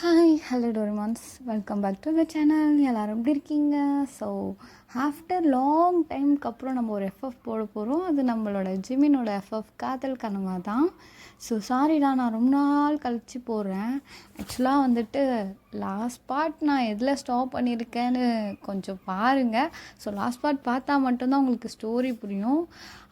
Hi hello Doraemons, welcome back to the channel. எல்லோரும் எப்படி இருக்கீங்க? ஸோ ஆஃப்டர் லாங் டைமுக்கு அப்புறம் நம்ம ஒரு எஃப்எஃப் போட போகிறோம். அது நம்மளோட ஜிமினோட எஃப்எஃப் காதல் கனவா தான். ஸோ சாரிடா, நான் ரொம்ப நாள் கழித்து போடுறேன். ஆக்சுவலாக வந்துட்டு லாஸ்ட் பார்ட் நான் எதில் ஸ்டாப் பண்ணியிருக்கேன்னு கொஞ்சம் பாருங்கள். ஸோ லாஸ்ட் பார்ட் பார்த்தா மட்டும்தான் உங்களுக்கு ஸ்டோரி புரியும்.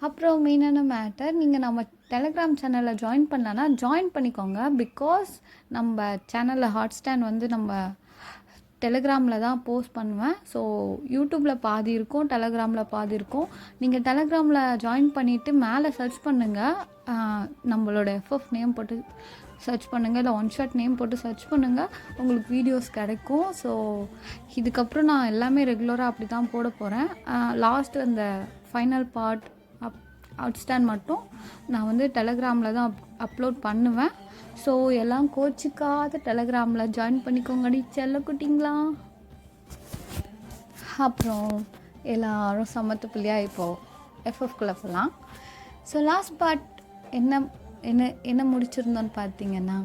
அப்புறம் மெயினான மேட்டர், நீங்கள் நம்ம டெலகிராம் சேனலில் ஜாயின் பண்ணலன்னா ஜாயின் பண்ணிக்கோங்க. பிகாஸ் நம்ம சேனலில் ஹாட் ஸ்டாண்ட் வந்து நம்ம டெலகிராமில் தான் போஸ்ட் பண்ணுவேன். ஸோ யூடியூப்பில் பாதி இருக்கும், டெலகிராமில் பாதி இருக்கும். நீங்கள் டெலகிராமில் ஜாயின் பண்ணிவிட்டு மேலே சர்ச் பண்ணுங்கள், நம்மளோட எஃப்எஃப் நேம் போட்டு சர்ச் பண்ணுங்கள், இல்லை ஒன் ஷாட் நேம் போட்டு சர்ச் பண்ணுங்கள், உங்களுக்கு வீடியோஸ் கிடைக்கும். ஸோ இதுக்கப்புறம் நான் எல்லாமே ரெகுலராக அப்படி தான் போட போகிறேன். லாஸ்ட் அந்த ஃபைனல் பார்ட் ஹாட் ஸ்டாண்ட் மட்டும் நான் வந்து டெலகிராமில் தான் அப்லோட் பண்ணுவேன். ஸோ எல்லாம் கோச்சிக்காத டெலகிராமில் ஜாயின் பண்ணிக்கோங்கடி செல்ல குட்டிங்களா. அப்புறம் எல்லோரும் சமத்து பிள்ளையாக இப்போது எஃப்எஃப்குள்ளே போகலாம். ஸோ லாஸ்ட் பார்ட் என்ன என்ன என்ன முடிச்சிருந்தோன்னு பார்த்தீங்கன்னா,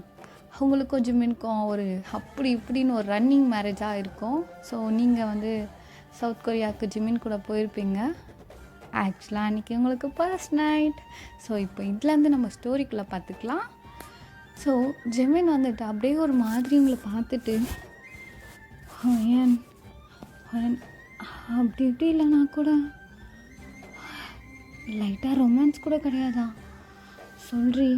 அவங்களுக்கும் ஜிம்மினுக்கும் ஒரு அப்படி இப்படின்னு ஒரு ரன்னிங் மேரேஜாக இருக்கும். ஸோ நீங்கள் வந்து சவுத் கொரியாவுக்கு ஜிம்மின் கூட போயிருப்பீங்க. ஆக்சுவலாக அன்றைக்கி உங்களுக்கு ஃபர்ஸ்ட் நைட். ஸோ இப்போ இதுலேருந்து நம்ம ஸ்டோரிக்குள்ளே பார்த்துக்கலாம். ஸோ ஜெமின் வந்துட்டு அப்படியே ஒரு மாதிரி உங்களை பார்த்துட்டு, ஏன் அப்படி இப்படி இல்லைனா கூட லைட்டாக ரொமான்ஸ் கூட கிடையாதா சொல்கிறீ,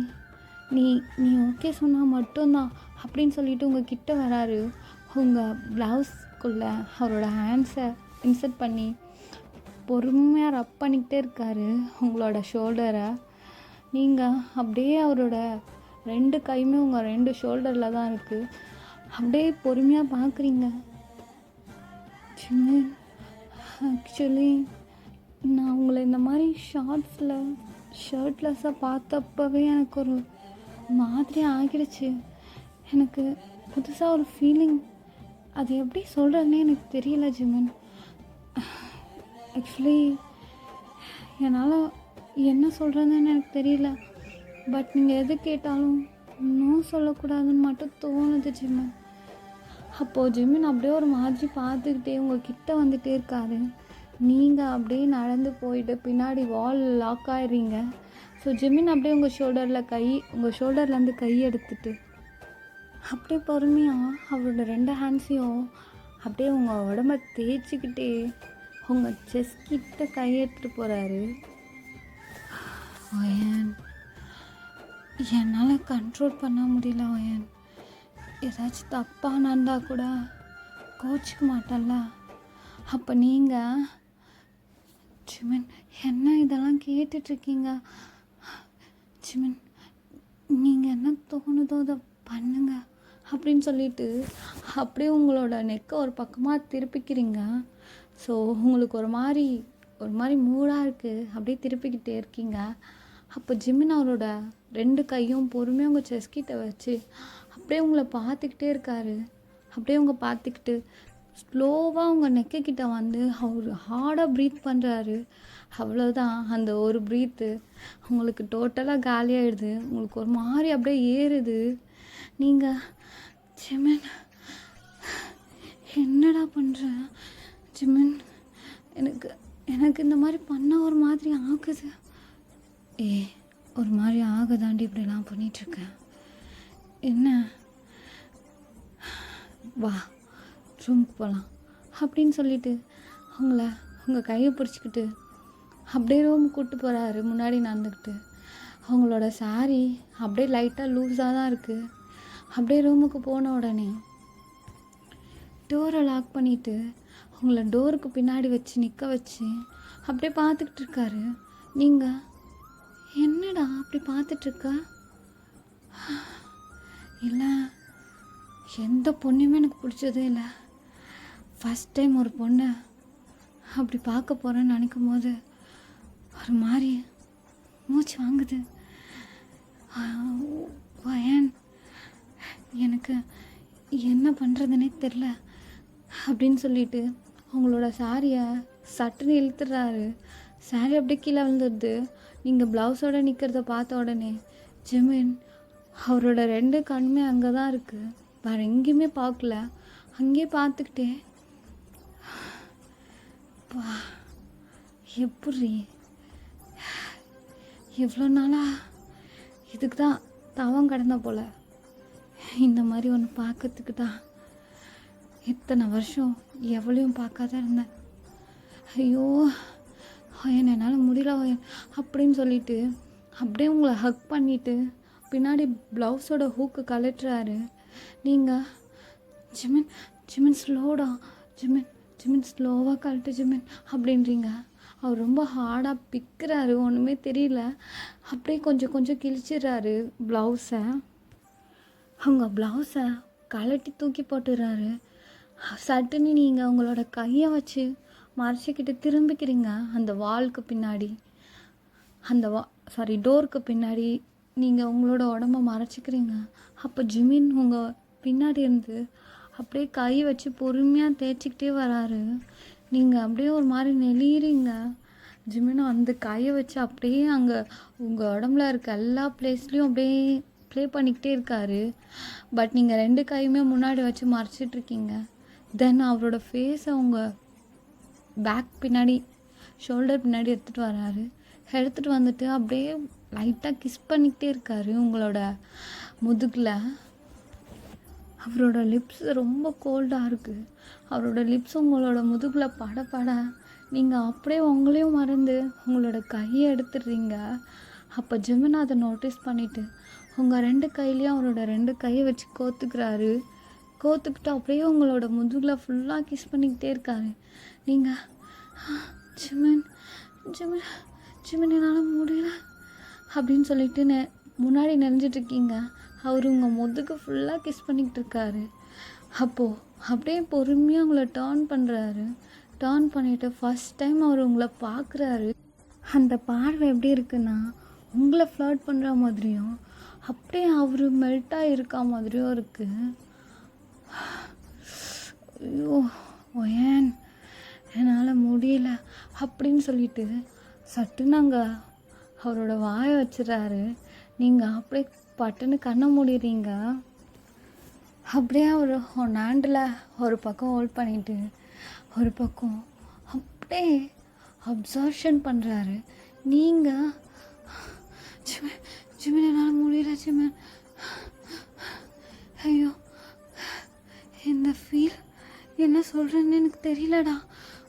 நீ நீ ஓகே சொன்னால் மட்டும்தான் அப்படின்னு சொல்லிட்டு உங்கள் கிட்ட வராரு. உங்கள் ப்ளவுஸ்க்குள்ளே அவரோட ஹேண்ட்ஸை இன்சர்ட் பண்ணி பொறுமையாக ரப் பண்ணிக்கிட்டே இருக்காரு உங்களோட ஷோல்டரை. நீங்கள் அப்படியே அவரோட ரெண்டு கையுமே உங்கள் ரெண்டு ஷோல்டரில் தான் இருக்குது. அப்படியே பொறுமையாக பார்க்குறீங்க. ஜிமின், ஆக்சுவலி நான் உங்களை இந்த மாதிரி ஷர்ட்லெஸ்ஸாக பார்த்தப்பவே எனக்கு ஒரு மாதிரி ஆகிடுச்சு. எனக்கு புதுசாக ஒரு ஃபீலிங், அது எப்படி சொல்கிறதுனே எனக்கு தெரியல ஜிமின். ஆக்சுவலி என்னால் என்ன சொல்கிறதுன்னு எனக்கு தெரியல. பட் நீங்கள் எது கேட்டாலும் நோ சொல்லக்கூடாதுன்னு மட்டும் தோணுது ஜிமின். அப்போது ஜிமின் அப்படியே ஒரு மாதிரி பார்த்துக்கிட்டே உங்கள் கிட்ட வந்துகிட்டே இருக்காரு. நீங்கள் அப்படியே நடந்து போயிட்டு பின்னாடி வால் லாக் ஆகிடுறீங்க. ஸோ ஜிமின் அப்படியே உங்கள் ஷோல்டர்லேருந்து கை எடுத்துட்டு அப்படியே பொறுமையாக அவரோட ரெண்டு ஹேண்ட்ஸையும் அப்படியே உங்கள் உடம்ப தேய்ச்சிக்கிட்டே உங்கள் செஸ்ட் கிட்ட கையெடுத்துட்டு போகிறாரு. ஒயன், என்னால் கண்ட்ரோல் பண்ண முடியல ஒயன். ஏதாச்சும் தப்பாக நடந்தா கூட கோச்சிக்க மாட்டேன்ல. அப்போ நீங்கள் ஜிமின் என்ன இதெல்லாம் கேட்டுட்ருக்கீங்க? ஜிமின், நீங்கள் என்ன தோணுதோ அதை பண்ணுங்க அப்படின்னு சொல்லிட்டு அப்படியே உங்களோட நெக்கை ஒரு பக்கமாக திருப்பிக்கிறீங்க. ஸோ உங்களுக்கு ஒரு மாதிரி மூடாக இருக்குது, அப்படியே திருப்பிக்கிட்டே இருக்கீங்க. அப்போ ஜிமின் அவரோட ரெண்டு கையும் பொறுமையாக உங்கள் செஸ்கிட்ட வச்சு அப்படியே உங்களை பார்த்துக்கிட்டே இருக்காரு. அப்படியே பார்த்துக்கிட்டு ஸ்லோவாக உங்கள் நெக்கிட்ட வந்து அவர் ஹார்டாக ப்ரீத் பண்ணுறாரு. அவ்வளோதான், அந்த ஒரு ப்ரீத்து உங்களுக்கு டோட்டலாக காலியாகிடுது. உங்களுக்கு ஒரு மாதிரி அப்படியே ஏறுது. நீங்கள் ஜிமின் என்னடா பண்ணுற ஜிமின், எனக்கு இந்த மாதிரி பண்ண ஒரு மாதிரி ஆகுது. ஒரு மாதிரி ஆகுதாண்டி இப்படிலாம் பண்ணிகிட்ருக்கேன். என்ன, வா ரூமுக்கு போகலாம் அப்படின்னு சொல்லிட்டு உங்கள் கையை பிடிச்சிக்கிட்டு அப்படியே ரூமுக்கு கூப்பிட்டு போகிறாரு. முன்னாடி நடந்துக்கிட்டு அவங்களோட சாரி அப்படியே லைட்டாக லூஸாக தான் இருக்குது. அப்படியே ரூமுக்கு போன உடனே டோரை லாக் பண்ணிவிட்டு உங்களை டோருக்கு பின்னாடி வச்சு நிற்க வச்சு அப்படியே பார்த்துக்கிட்டு இருக்காரு. நீங்கள் என்னடா அப்படி பார்த்துட்ருக்க? இல்லை, எந்த பொண்ணுமே எனக்கு பிடிச்சதே இல்லை. ஃபஸ்ட் டைம் ஒரு பொண்ணை அப்படி பார்க்க போகிறேன்னு நினைக்கும் போது ஒரு மாதிரி மூச்சு வாங்குது. ஏன் எனக்கு என்ன பண்ணுறதுனே தெரில அப்படின்னு சொல்லிட்டு அவங்களோட சாரியை சட்டுன்னு இழுத்துடுறாரு. சாரி அப்படியே கீழே விழுந்துடுது. நீங்கள் ப்ளவுஸோடு நிற்கிறத பார்த்த உடனே ஜிமின் அவரோட ரெண்டு கண்ணுமே அங்கே தான் இருக்குது. வேறு எங்கேயுமே பார்க்கல, அங்கேயே பார்த்துக்கிட்டே பா எப்படி எவ்வளோ நாளாக இதுக்கு தான் தவம் கடந்த போல். இந்த மாதிரி ஒன்று பார்க்கறதுக்கு தான் இத்தனை வருஷம் எவ்வளையும் பார்க்காத இருந்தேன். ஐயோ ஒயன் என்னால் முடியல ஒயன் அப்படின்னு சொல்லிட்டு அப்படியே உங்களை ஹக் பண்ணிவிட்டு பின்னாடி ப்ளவுஸோட ஹூக்கு கலட்டுறாரு. நீங்கள் ஜிமின் ஜிமின் ஸ்லோடா, ஜிமின் ஜிமின் ஸ்லோவாக கழட்டு ஜிமின் அப்படின்றீங்க. அவர் ரொம்ப ஹார்டாக பிக்கிறாரு, ஒன்றுமே தெரியல. அப்படியே கொஞ்சம் கொஞ்சம் கிழிச்சிடுறாரு ப்ளவுஸை. அவங்க ப்ளவுஸை கழட்டி தூக்கி போட்டுடுறாரு. சட்டுன்னு நீங்கள் உங்களோட கையை வச்சு மறைச்சிக்கிட்டு திரும்பிக்கிறீங்க அந்த வாலுக்கு பின்னாடி, அந்த டோருக்கு பின்னாடி நீங்கள் உங்களோட உடம்ப மறைச்சிக்கிறீங்க. அப்போ ஜிமின் உங்கள் பின்னாடி இருந்து அப்படியே கை வச்சு பொறுமையாக தேய்ச்சிக்கிட்டே வராரு. நீங்கள் அப்படியே ஒரு மாதிரி நெளிகிறீங்க. ஜிமினும் அந்த கையை வச்சு அப்படியே அங்கே உங்கள் உடம்புல இருக்க எல்லா பிளேஸ்லேயும் அப்படியே ப்ளே பண்ணிக்கிட்டே இருக்காரு. பட் நீங்கள் 2 கையுமே முன்னாடி வச்சு மறைச்சிட்ருக்கீங்க. தென் அவரோட ஃபேஸை உங்கள் பேக் பின்னாடி, ஷோல்டர் பின்னாடி எடுத்துகிட்டு வராரு. எடுத்துகிட்டு வந்துட்டு அப்படியே லைட்டாக கிஸ் பண்ணிக்கிட்டே இருக்காரு உங்களோட முதுகில். அவரோட லிப்ஸ் ரொம்ப கோல்டாக இருக்குது. அவரோட லிப்ஸ் உங்களோட முதுகில் பட நீங்கள் அப்படியே உங்களையும் மறந்து உங்களோட கையை எடுத்துடுறீங்க. அப்போ ஜிமின் அதை நோட்டீஸ் பண்ணிவிட்டு உங்கள் 2 கையிலையும் அவரோட 2 கையை வச்சு கோத்துக்கிறாரு. கோத்துக்கிட்டு அப்படியே உங்களோட முதுகில் ஃபுல்லாக கிஸ் பண்ணிக்கிட்டே இருக்காரு. நீங்கள் ஜிமின் ஜிமின் ஜிமின் என்னால் முடியல அப்படின்னு சொல்லிட்டு முன்னாடி நெறிஞ்சிட்ருக்கீங்க. அவர் உங்கள் முதுகு ஃபுல்லாக கிஸ் பண்ணிக்கிட்டு இருக்காரு. அப்போது அப்படியே பொறுமையாக உங்களை டர்ன் பண்ணுறாரு. டர்ன் பண்ணிவிட்டு ஃபஸ்ட் டைம் அவர் உங்களை பார்க்குறாரு. அந்த பார்வை எப்படி இருக்குன்னா, உங்களை ஃப்ளர்ட் பண்ணுற மாதிரியும் அப்படியே அவர் மெல்ட்டாக இருக்க மாதிரியும் இருக்குது. ஐயோ ஒயன் என்னால் முடியல அப்படின்னு சொல்லிட்டு சட்டுன்னு அங்கே அவரோட வாயை வச்சிடறாரு. நீங்கள் அப்படியே பட்டுன்னு கண்ணை மூடிடுறீங்க. அப்படியே அவர் ஹேண்டில் ஒரு பக்கம் ஹோல்ட் பண்ணிவிட்டு ஒரு பக்கம் அப்படியே அப்சர்ஷன் பண்ணுறாரு. நீங்கள் ஜிமின் என்னால் முடியல ஜிமின், ஐயோ இந்த ஃபீல் என்ன சொல்கிறேன்னு எனக்கு தெரியலடா,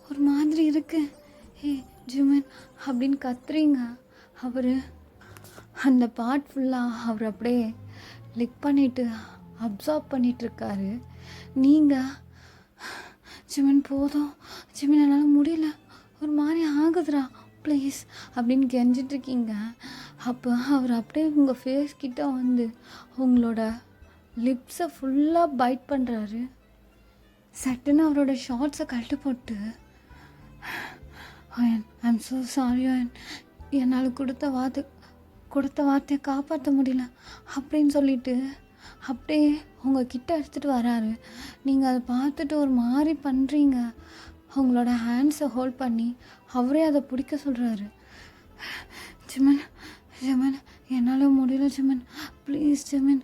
ஒரு மாதிரி இருக்கு, ஏ ஜிமின் அப்படின்னு கத்துறீங்க. அவர் அந்த பார்ட் ஃபுல்லாக அவர் அப்படியே லிக் பண்ணிவிட்டு அப்சார்ப் பண்ணிகிட்ருக்காரு. நீங்கள் ஜிமின் போதும் ஜிமின் என்னால் முடியல, ஒரு மாதிரி ஆகுதுடா ப்ளீஸ் அப்படின்னு கெஞ்சிட்ருக்கீங்க. அப்போ அவர் அப்படியே உங்கள் ஃபேஸ் கிட்ட வந்து உங்களோட லிப்ஸை ஃபுல்லாக பைட் பண்ணுறாரு. சட்டுன்னு அவரோட ஷார்ட்ஸை கழட்டு போட்டு ஐம் ஸோ சாரி என்னால் கொடுத்த வார்த்தையை காப்பாற்ற முடியல அப்படின்னு சொல்லிட்டு அப்படியே உங்கள் கிட்ட எடுத்துகிட்டு வராரு. நீங்கள் அதை பார்த்துட்டு ஒரு மாதிரி பண்ணுறீங்க. உங்களோட ஹேண்ட்ஸை ஹோல்ட் பண்ணி அவரே அதை பிடிக்க சொல்கிறாரு. ஜிமின் ஜிமின் என்னால் முடியல ஜிமின், ப்ளீஸ் ஜிமின்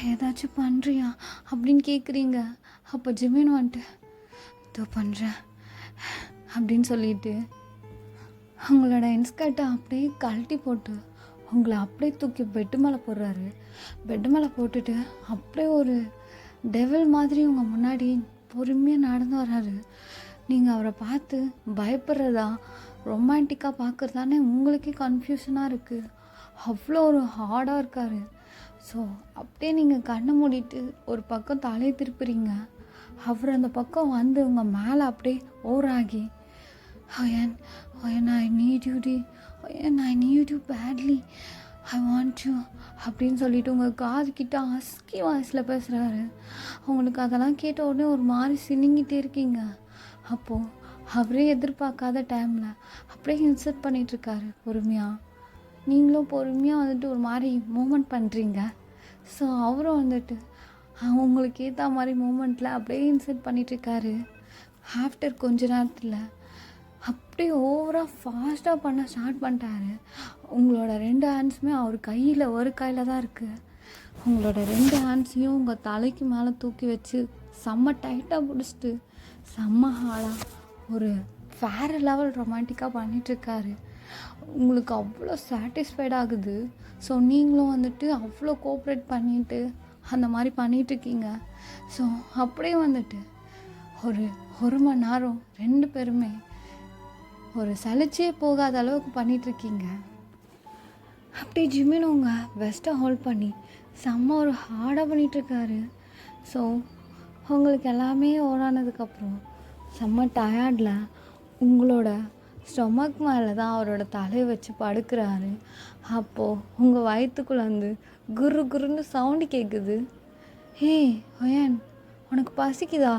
ஏதாச்சும் பண்ணுறியா அப்படின்னு கேட்குறீங்க. அப்போ ஜிமின் வந்துட்டு இதோ பண்ணுறேன் அப்படின்னு சொல்லிட்டு உங்களோட இன்ஸ்கர்ட்டை அப்படியே கழட்டி போட்டு உங்களை அப்படியே தூக்கி பெட்டு மேலே போடுறாரு. பெட்டு மேலே போட்டுட்டு அப்படியே ஒரு டெவில் மாதிரி உங்கள் முன்னாடி பொறுமையாக நடந்து வர்றாரு. நீங்கள் அவரை பார்த்து பயப்படுறதா ரொமான்டிக்காக பார்க்குறதானே உங்களுக்கே கன்ஃபியூஷனாக இருக்குது. அவ்வளோ ஒரு ஹார்டாக இருக்கார். ஸோ அப்படியே நீங்கள் கண்ணை மூடிட்டு ஒரு பக்கம் தலையை திருப்புறீங்க. அவர் அந்த பக்கம் வந்து உங்கள் மேலே அப்படியே ஓராகி ஒயன் ஐ நீட் யூ டி, I need you badly, I want you அப்படின்னு சொல்லிட்டு உங்கள் காதுகிட்ட அஸ்கி வாய்ஸில் பேசுகிறாரு. உங்களுக்கு அதெல்லாம் கேட்ட உடனே ஒரு மாதிரி சினிங்கிட்டே இருக்கீங்க. அப்போது அவரே எதிர்பார்க்காத டைமில் அப்படியே இன்சர்ட் பண்ணிகிட்ருக்காரு பொறுமையாக. நீங்களும் பொறுமையாக வந்துட்டு ஒரு மாதிரி மூமெண்ட் பண்ணுறீங்க. ஸோ அவரும் வந்துட்டு உங்களுக்கு ஏற்ற மாதிரி மூமெண்ட்டில் அப்படியே இன்சர்ட் பண்ணிகிட்ருக்காரு. ஆஃப்டர் கொஞ்ச நேரத்தில் அப்படியே ஓவராக ஃபாஸ்ட்டாக பண்ண ஸ்டார்ட் பண்ணிட்டாரு. உங்களோட 2 ஹேண்ட்ஸுமே அவர் கையில் ஒரு கையில் தான் இருக்குது. உங்களோட 2 ஹேண்ட்ஸையும் உங்கள் தலைக்கு மேலே தூக்கி வச்சு செம்ம டைட்டாக பிடிச்சிட்டு செம்ம ஹார்டாக ஒரு வேறு லெவல் ரொமான்டிக்காக பண்ணிகிட்ருக்காரு. உங்களுக்கு அவ்வளோ சாட்டிஸ்ஃபைட் ஆகுது. ஸோ நீங்களும் வந்துட்டு அவ்வளோ கோஆப்ரேட் பண்ணிட்டு அந்த மாதிரி பண்ணிகிட்ருக்கீங்க. ஸோ அப்படியே வந்துட்டு ஒரு மணி நேரம் 2 பேருமே ஒரு சலிச்சே போகாத அளவுக்கு பண்ணிகிட்ருக்கீங்க. அப்படியே ஜிமின் உங்கள் வெஸ்ட்டை ஹோல்ட் பண்ணி செம்ம ஒரு ஹார்டாக பண்ணிகிட்ருக்காரு. ஸோ உங்களுக்கு எல்லாமே ஓடானதுக்கப்புறம் செம்ம டயர்டில் உங்களோட ஸ்டொமக் மேலே தான் அவரோட தலையை வச்சு படுக்கிறாரு. அப்போது உங்கள் வயிற்றுக்குள்ளே வந்து குரு குருன்னு சவுண்டு கேட்குது. ஹே ஒயன், உனக்கு பசிக்குதா?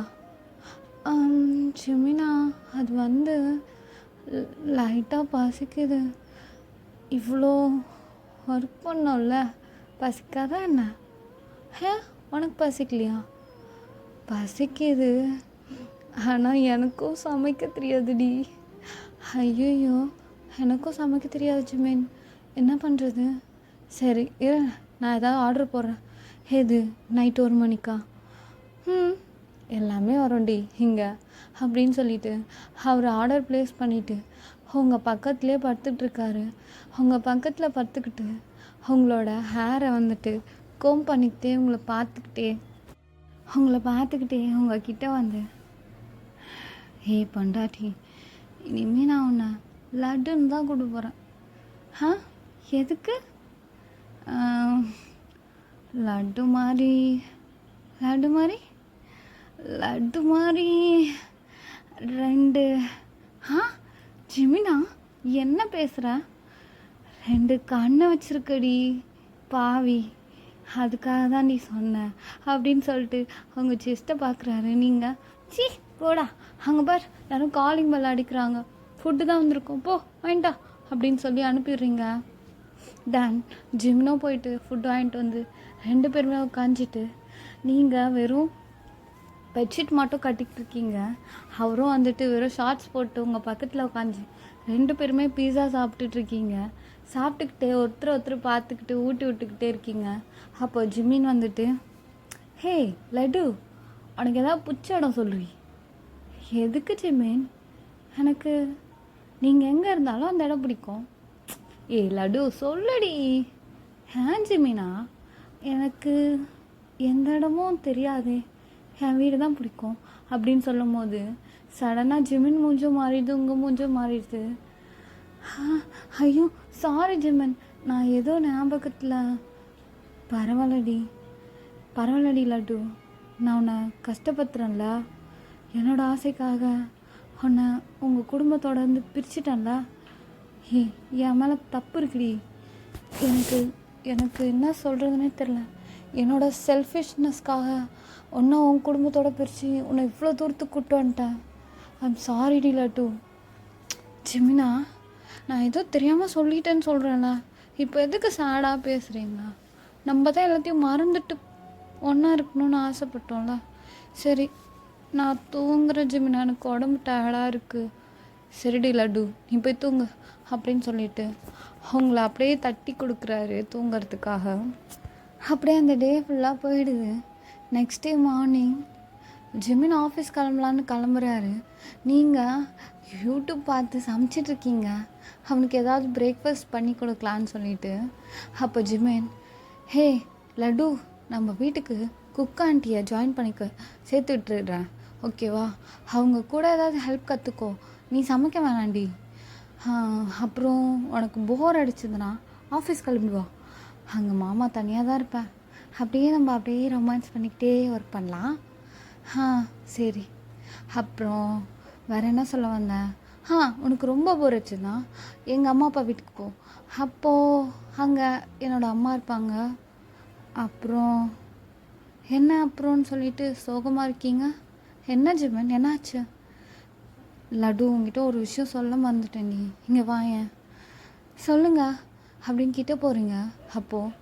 ஜிமினா, அது வந்து லைட்டாக பசிக்குது. இவ்வளோ ஒர்க் பண்ணோம்ல, பசிக்காதா என்ன? உனக்கு பசிக்கலையா? பசிக்குது, ஆனால் எனக்கும் சமைக்க தெரியாதுடி. ஐயோ, எனக்கும் சமைக்க தெரியாது ஜிமின், என்ன பண்ணுறது? சரி இரு, நான் ஏதாவது ஆர்டர் போடுறேன். எது? நைட் 1 மணிக்கா? எல்லாமே வரும்டி இங்கே அப்படின்னு சொல்லிட்டு அவர் ஆர்டர் ப்ளேஸ் பண்ணிவிட்டு உங்கள் பக்கத்துலேயே படுத்துட்ருக்காரு. உங்கள் பக்கத்தில் படுத்துக்கிட்டு உங்களோட ஹேரை வந்துட்டு கோம் பண்ணிக்கிட்டே உங்களை பார்த்துக்கிட்டே உங்ககிட்ட வந்து, ஹே பண்டாட்டி, இனிமேல் நான் உன்னை லட்டுன்னு தான் கொடுக்க போகிறேன். எதுக்கு? லட்டு மாதிரி லட்டு மாதிரி 2. ஜிமினா, என்ன பேசுகிற? 2 கண்ணை வச்சுருக்கடி பாவி, அதுக்காக தான் நீ சொன்ன அப்படின்னு சொல்லிட்டு அவங்க செஸ்ட்டை பார்க்குறாரு. நீங்கள் சீ போடா, அங்கே பார் யாரும் காலிங் பெல் அடிக்கிறாங்க, ஃபுட்டு தான் வந்திருக்கோம், போ வாங்கிட்டா அப்படின்னு சொல்லி அனுப்பிடுறீங்க. தென் ஜிம்னோ போயிட்டு ஃபுட் வாங்கிட்டு வந்து 2 பேருமே உட்காந்துட்டு நீங்கள் வெறும் பெட்ஷீட் மட்டும் கட்டிக்கிட்டு இருக்கீங்க. அவரும் வந்துட்டு வெறும் ஷார்ட்ஸ் போட்டு உங்கள் பக்கத்தில் உட்காந்து 2 பேருமே பீஸா சாப்பிட்டுட்ருக்கீங்க. சாப்பிட்டுக்கிட்டே ஒருத்தர் பார்த்துக்கிட்டு ஊட்டி விட்டுக்கிட்டே இருக்கீங்க. அப்போ ஜிமின் வந்துட்டு, ஹே லட்டு, உனக்கு ஏதாவது புச்ச இடம் சொல்லுவி. எதுக்கு ஜிமின்? எனக்கு நீங்கள் எங்கே இருந்தாலும் அந்த இடம் பிடிக்கும். லட்டு சொல்லுடி. ஜிமினா, எனக்கு எந்த இடமும் தெரியாதே, என் வீடு தான் பிடிக்கும் அப்படின்னு சொல்லும் போது சடனாக ஜிமின் மூஞ்சும் மாறிடுது, உங்கள் மூஞ்சும் மாறிடுது. ஐயோ சாரி ஜிமின், நான் ஏதோ ஞாபகத்தில். பரவாயில்லடி லட்டு, நான் உன்னை கஷ்டப்படுத்துகிறேன்ல, என்னோடய ஆசைக்காக உன்னை உங்கள் குடும்பத்தோட வந்து பிரிச்சுட்டேன்ல. என் மேலே தப்பு இருக்குடி. எனக்கு என்ன சொல்கிறதுனே தெரில. என்னோடய செல்ஃபிஷ்னஸ்க்காக உன்னை உன் குடும்பத்தோட பிரித்து உன்னை இவ்வளோ தூரத்துக்கு கூப்பிட்டு வந்துட்டேன். ஐம் சாரிடி லட்டு. ஜிமினா, நான் ஏதோ தெரியாமல் சொல்லிட்டேன்னு சொல்கிறேன்ல, இப்போ எதுக்கு சேடாக பேசுகிறீங்க? நம்ம தான் எல்லாத்தையும் மறந்துட்டு ஒன்றா இருக்கணும்னு ஆசைப்பட்டோம்ல. சரி நான் தூங்குற ஜிமினா, எனக்கு உடம்பு டயர்டாக இருக்குது. சரிடி லட்டு, நீ போய் தூங்கு அப்படின்னு சொல்லிட்டு அவங்கள அப்படியே தட்டி கொடுக்குறாரு தூங்கிறதுக்காக. அப்படியே அந்த டே ஃபுல்லாக போயிடுது. Next day morning Jimin office கிளம்புறாரு. நீங்கள் யூடியூப் பார்த்து சமைச்சிட்ருக்கீங்க, அவனுக்கு ஏதாவது பிரேக்ஃபாஸ்ட் பண்ணி கொடுக்கலான்னு சொல்லிட்டு. அப்போ ஜிமின், ஹே லட்டு, நம்ம வீட்டுக்கு குக் ஆண்டியை ஜாயின் பண்ணிக்க சேர்த்து விட்டுடுறேன், ஓகேவா? அவங்க கூட ஏதாவது ஹெல்ப் கற்றுக்கோ, நீ சமைக்க வேணாண்டி. அப்புறம் உனக்கு போர் அடிச்சதுன்னா ஆஃபீஸ் கிளம்பிடுவா, அங்கே மாமா தனியாக தான் இருப்பேன், நம்ம அப்படியே ரொமான்ஸ் பண்ணிக்கிட்டே ஒர்க் பண்ணலாம். சரி. அப்புறம் வேறு என்ன சொல்ல வந்தேன்? உனக்கு ரொம்ப போர் அடிச்சுன்னா எங்கள் அம்மா அப்பா வீட்டுக்கு போ, அப்போது அங்கே என்னோடய அம்மா இருப்பாங்க. அப்புறம் என்ன அப்புறம்னு சொல்லிட்டு சோகமாக இருக்கீங்க? என்ன ஜிமன், என்னாச்சு? லட்டு, உங்ககிட்ட ஒரு விஷயம் சொல்ல மறந்துட்டேன், நீ இங்கே வாயேன், சொல்லுங்க அப்படின்னு கிட்ட போகிறீங்க. அப்போது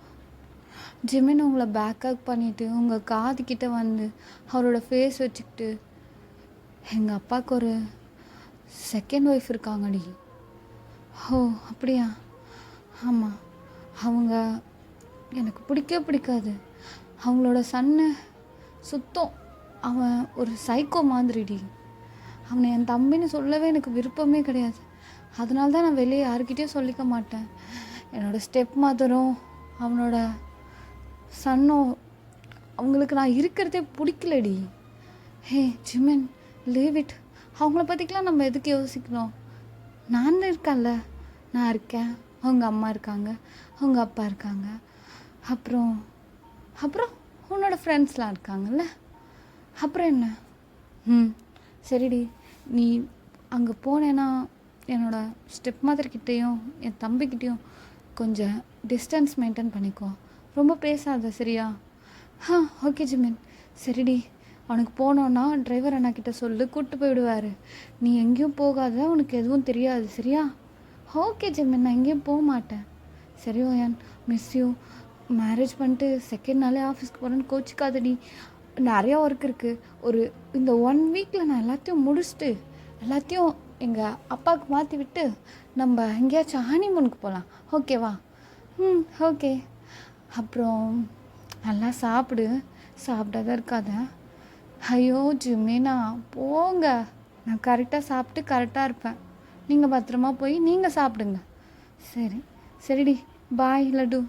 ஜிமின் உங்களை பேக்கப் பண்ணிவிட்டு உங்கள் காதுக்கிட்ட வந்து அவரோட ஃபேஸ் வச்சுக்கிட்டு, எங்கள் அப்பாவுக்கு ஒரு செகண்ட் ஒய்ஃப் இருக்காங்கடி. ஓ அப்படியா? ஆமாம், அவங்க எனக்கு பிடிக்காது, அவங்களோட சன்னு சுத்தம் அவன் ஒரு சைக்கோ மாதிரிடி. அவனை என் தம்பின்னு சொல்லவே எனக்கு விருப்பமே கிடையாது. அதனால தான் நான் வெளியே யாருக்கிட்டேயும் சொல்லிக்க மாட்டேன். என்னோடய ஸ்டெப் மதரும் அவனோட சன்னும் அவங்களுக்கு நான் இருக்கிறதே பிடிக்கலடி. ஹே ஜிமின், லீவ் இட். அவங்கள பற்றிக்கலாம் நம்ம எதுக்கு யோசிக்கணும்? நான் இருக்கேன்ல, நான் இருக்கேன், அவங்க அம்மா இருக்காங்க, அவங்க அப்பா இருக்காங்க, அப்புறம் அப்புறம் உன்னோட ஃப்ரெண்ட்ஸ்லாம் இருக்காங்கல்ல, அப்புறம் என்ன? சரிடி, நீ அங்கே போனேன்னா என்னோடய ஸ்டெப் மதர்கிட்டேயும் என் தம்பிக்கிட்டேயும் கொஞ்சம் டிஸ்டன்ஸ் மெயின்டைன் பண்ணிக்கோ. ரொம்ப பேசாத, சரியா? Okay Jimin. சரிடி, அவனுக்கு போனோன்னா டிரைவர் அண்ணாக்கிட்ட சொல்லு, கூப்பிட்டு போயிடுவார். நீ எங்கேயும் போகாத, உனக்கு எதுவும் தெரியாது, சரியா? ஓகே ஜிமின், நான் எங்கேயும் போக மாட்டேன். சரி ஓயான், மிஸ் யூ. மேரேஜ் பண்ணிட்டு செகண்ட் நாளே ஆஃபீஸ்க்கு போகிறேன்னு கோச்சிக்காதடி. நிறையா ஒர்க் இருக்குது. இந்த 1 வீக்கில் நான் எல்லாத்தையும் முடிச்சுட்டு எல்லாத்தையும் எங்கள் அப்பாவுக்கு மாற்றி விட்டு நம்ம எங்கேயாச்சும் ஹனிமூனுக்கு போகலாம், ஓகேவா? ஓகே. அப்புறம் நல்லா சாப்பிடு, சாப்பிடாத இருக்காத. ஐயோ ஜிமினா, போங்க. நான் கரெக்டாக சாப்பிட்டு கரெக்டாக இருப்பேன். நீங்கள் பத்திரமா போய் நீங்கள் சாப்பிடுங்க. சரிடி, பாய் லட்டு,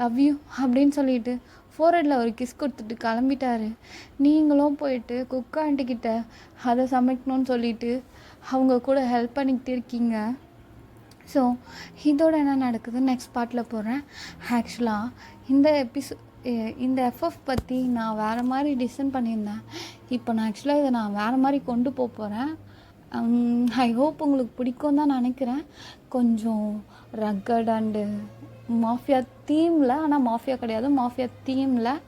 லவ் யூ அப்படின்னு சொல்லிட்டு ஃபோர்ஹெட்டில் ஒரு கிஸ் கொடுத்துட்டு கிளம்பிட்டாரு. நீங்களும் போயிட்டு குக் ஆண்டிக்கிட்ட அதை சமைக்கணும்னு சொல்லிட்டு அவங்க கூட ஹெல்ப் பண்ணிக்கிட்டே இருக்கீங்க. ஸோ இதோட என்ன நடக்குது நெக்ஸ்ட் பார்ட்டில் போடுறேன். ஆக்சுவலாக இந்த எஃப்எஃப் பற்றி நான் வேறு மாதிரி டிசைன் பண்ணியிருந்தேன். இப்போ நான் ஆக்சுவலாக இதை நான் வேறு மாதிரி கொண்டு போகிறேன். ஐ ஹோப் உங்களுக்கு பிடிக்கும் தான் நினைக்கிறேன். கொஞ்சம் ரக்கட் அண்டு மாஃபியா தீமில், ஆனால் மாஃபியா கிடையாது, மாஃபியா தீமில்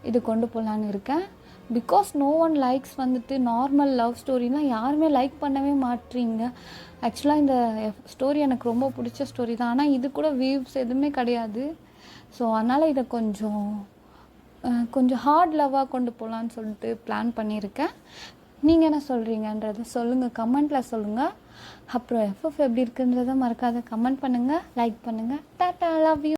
இது கொண்டு போகலான்னு இருக்கேன். பிகாஸ் நோ ஒன் லைக்ஸ் வந்துட்டு நார்மல் லவ் ஸ்டோரிலாம் யாருமே லைக் பண்ணவே மாட்டீங்க. ஆக்சுவலாக இந்த ஸ்டோரி எனக்கு ரொம்ப பிடிச்ச ஸ்டோரி தான், ஆனால் இது கூட வியூஸ் எதுவுமே கிடையாது. ஸோ அதனால் இதை கொஞ்சம் ஹார்ட் லவ்வாக கொண்டு போகலான்னு சொல்லிட்டு பிளான் பண்ணியிருக்கேன். நீங்கள் என்ன சொல்கிறீங்கன்றதை சொல்லுங்கள், கமெண்ட்டில் சொல்லுங்கள். அப்புறம் எஃப்எஃப் எப்படி இருக்குன்றதை மறக்காத கமெண்ட் பண்ணுங்கள், லைக் பண்ணுங்கள். Tata, love you.